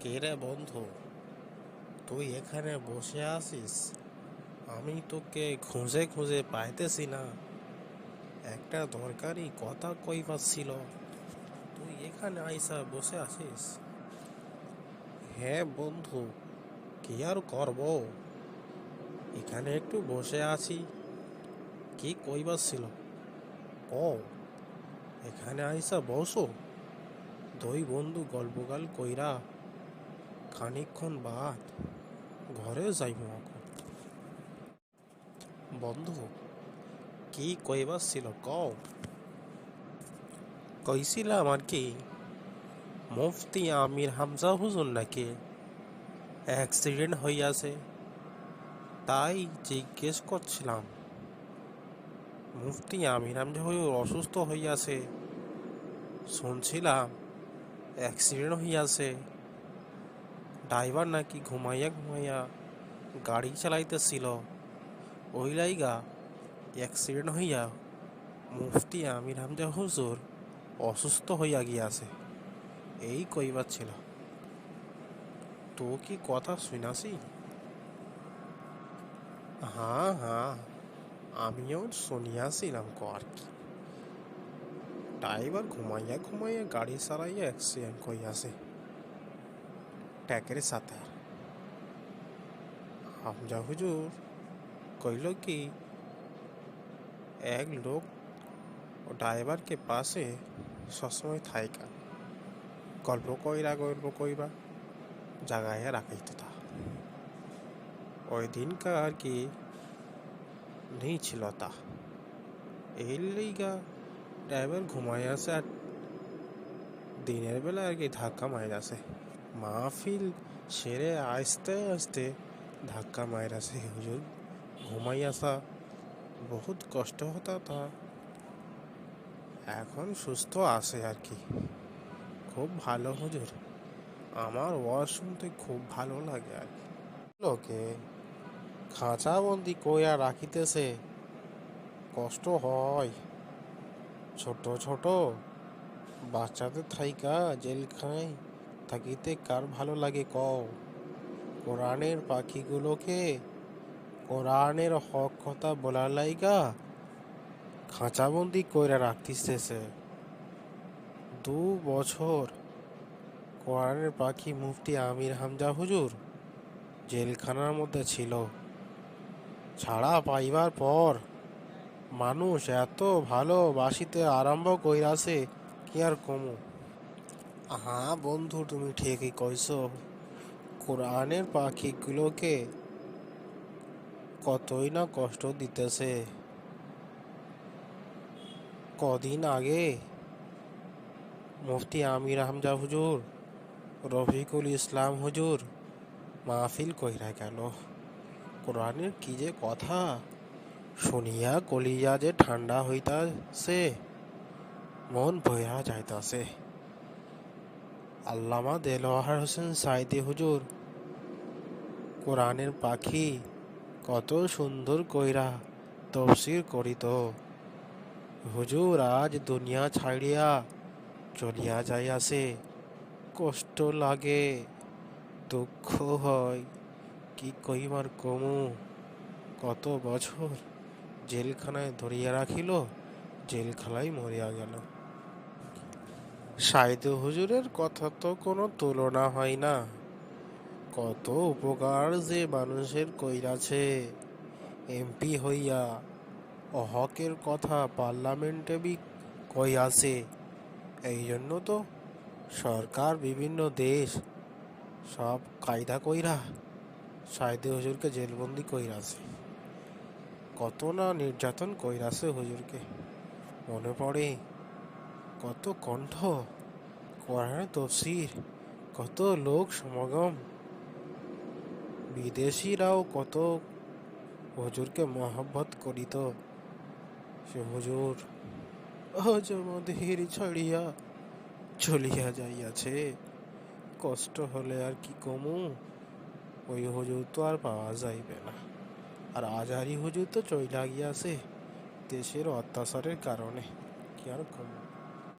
কে রে বন্ধু, তুই এখানে বসে আছিস? আমি তোকে খুঁজে খুঁজে পাইতেছি না। একটা দরকারি কথা কইবার ছিল, তুই এখানে আইসা বসে আছিস? হ্যাঁ বন্ধু, কি আর করব, এখানে একটু বসে আছি। কি কইবার ছিল ও, এখানে আইসা বসো। দুই বন্ধু গল্পগাল কইরা খানিকক্ষণ বাদ ঘরে যাইব এখন। বন্ধু, কি কইবার ছিল কও। কইছিলাম আর কি, মুফতি আমির হামজা হুজুর নাকি অ্যাক্সিডেন্ট হইয়াছে, তাই জিজ্ঞেস করছিলাম। মুফতি আমির হামজা হুজুর অসুস্থ হইয়াছে, শুনছিলাম অ্যাক্সিডেন্ট হইয়াছে। ড্রাইভার নাকি ঘুমাইয়া ঘুমাইয়া গাড়ি চালাইতেছিল, ওই লাইগা অ্যাক্সিডেন্ট হইয়া মুফতি আমির হামজা হুজুর অসুস্থ হইয়া গিয়াছে, এই কইবার ছিল। তো কি কথা শুনাছি? হ্যাঁ হ্যাঁ, আমিও শুনিয়াছিলাম আর কি। ড্রাইভার ঘুমাইয়া ঘুমাইয়া গাড়ি চালাইয়া অ্যাক্সিডেন্ট করিয়াছে ট্যাকের সাথে। হামজা হুজুর কইল কি, এক লোক ও ড্রাইভারকে পাশে সবসময় থাইকা গল্প কইবা জাগায় রাখাইতে তা। ওই দিনকার আর কি নেই ছিল তা, এই লিগা ড্রাইভার ঘুমাইয়াছে আর দিনের বেলা আর কি ধাক্কা মাইরাছে। মাহফিল সেরে আস্তে আস্তে ধাক্কা মাইরাছে হুজুর ঘুমাইয়াছা, বহুত কষ্ট হতা তা। এখন সুস্থ আছে আর কি, খুব ভালো হুজুর। আমার ওয়াজ শুনতে খুব ভালো লাগে আর কি। লোকে খাঁচা বন্দি কইয়া রাখিতেছে, কষ্ট হয়। ছোট ছোট বাচ্চাদের থাইকা জেলখানায় থাকিতে কার ভালো লাগে কও। কোরআনের পাখিগুলোকে কোরআনের হক কথা বলার লাইগা খাঁচাবন্দি কইরা রাখতিছে 2 বছর। কোরআনের পাখি মুফতি আমির হামজা হুজুর জেলখানার মধ্যে ছিল। ছাড়া পাইবার পর মানুষ এত ভালোবাসিতে আরম্ভ কইরাছে, কি আর কমু। হ্যাঁ বন্ধু, তুমি ঠিকই কইছো। কোরআনের পাখিগুলোকে কতই না কষ্ট দিতেছে। কদিন আগে মুফতি আমির হামজা হুজুর, রফিকুল ইসলাম হুজুর মাহফিল কইরা গেল। কোরআনের কি যে কথা, শুনিয়া কলিজা যে ঠান্ডা হইতাছে, মন বইয়া যাইতাছে। আল্লামা দেলোয়ার হোসেন সাইদি হুজুর কোরআনের পাখি কত সুন্দর কইরা তফসির করিত। হুজুর আজ দুনিয়া ছাড়িয়া চলিয়া যাইয়াছে, কষ্ট লাগে, দুঃখ হয়, কি কইবার কমু। কত বছর জেলখানায় ধরিয়া রাখিল, জেলখানায় মরিয়া গেল। সাইদু হুজুরের কথা তো কোনো তুলনা হয় না। কত উপকার যে মানুষের কইরাছে, এমপি হইয়া অহকের কথা পার্লামেন্টে বি কইয়াছে। এই জন্য তো সরকার বিভিন্ন দেশ সব কায়দা কইরা সাইদু হুজুরকে জেলবন্দি কইরাছে। কত না নির্যাতন কইরাছে হুজুরকে। মনে পড়ে কত কণ্ঠ, কোরআনের তফসির, কত লোক সমাগম, বিদেশিরাও কত হুজুরকে মহব্বত করিত। সে হুজুর আজ আমাদের ছাড়িয়া চলিয়া যাইয়াছে, কষ্ট হলে আর কি কমু। ওই হুজুর তো আর পাওয়া যাইবে না। আর আজহারি হুজুর তো চইলা গিয়াছে দেশের অত্যাচারের কারণে, কি আর কমু।